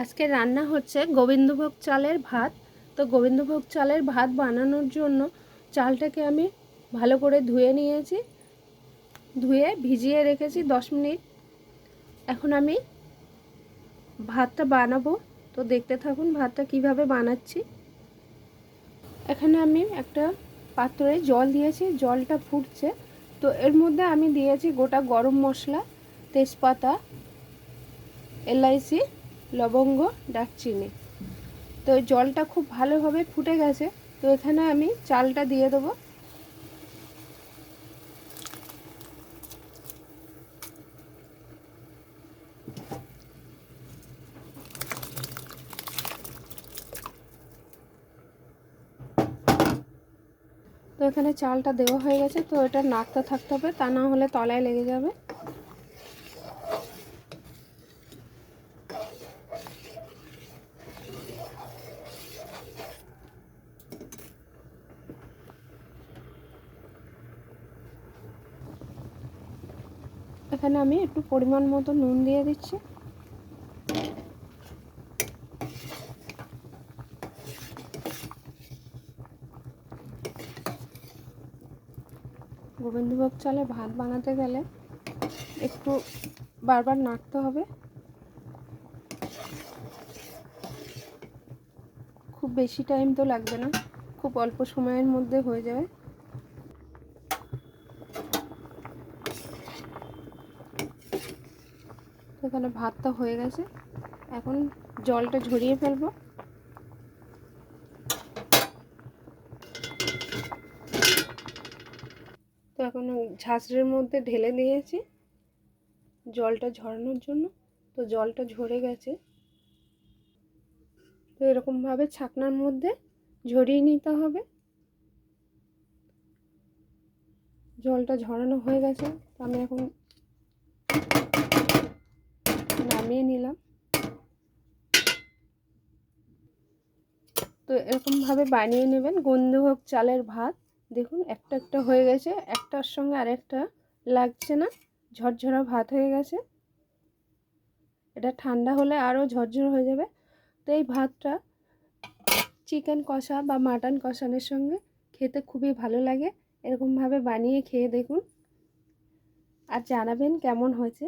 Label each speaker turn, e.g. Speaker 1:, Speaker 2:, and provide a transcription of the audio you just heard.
Speaker 1: আজকে রান্না হচ্ছে গোবিন্দভোগ চালের ভাত। তো গোবিন্দভোগ চালের ভাত বানানোর জন্য চালটাকে আমি ভালো করে ধুয়ে নিয়েছি, ধুয়ে ভিজিয়ে রেখেছি 10 মিনিট। এখন আমি ভাতটা বানাবো, তো দেখতে থাকুন ভাতটা কিভাবে বানাচ্ছি। এখানে আমি একটা পাত্রে জল দিয়েছি, জলটা ফুটছে। তো এর মধ্যে আমি দিয়েছি গোটা গরম মশলা, তেজপাতা, এলাইচি, লবঙ্গ, দারচিনি। তো জলটা খুব ভালোভাবে ফুটে গেছে। তো এখানে আমি চালটা দিয়ে দেবো। তো এখানে চালটা দেওয়া হয়ে গেছে। তো এটা নাড়তে থাকতে হবে, তা না হলে তলায় লেগে যাবে। এখানে আমি একটু পরিমাণ মতো নুন দিয়ে দিচ্ছি। গোবিন্দভোগ চালে ভাত বানাতে গেলে একটু বারবার নাড়তে হবে। খুব বেশি টাইম তো লাগবে না, খুব অল্প সময়ের মধ্যে হয়ে যাবে। এখানে ভাতটা হয়ে গেছে, এখন জলটা ঝরিয়ে ফেলবো। তো এখন ঝাঁঝরির মধ্যে ঢেলে দিয়েছি জলটা ঝরানোর জন্য। তো জলটা ঝরে গেছে। তো এরকমভাবে ছাকনার মধ্যে ঝরিয়ে নিতে হবে। জলটা ঝরানো হয়ে গেছে, তো আমি এখন নামিয়ে নিলাম। তো এরকমভাবে বানিয়ে নেবেন গোবিন্দভোগ চালের ভাত। দেখুন একটা একটা হয়ে গেছে, একটার সঙ্গে আরেকটা লাগছে না, ঝরঝরা ভাত হয়ে গেছে। এটা ঠান্ডা হলে আরও ঝরঝর হয়ে যাবে। তো এই ভাতটা চিকেন কষা বা মাটন কষানোর সঙ্গে খেতে খুবই ভালো লাগে। এরকমভাবে বানিয়ে খেয়ে দেখুন আর জানাবেন কেমন হয়েছে।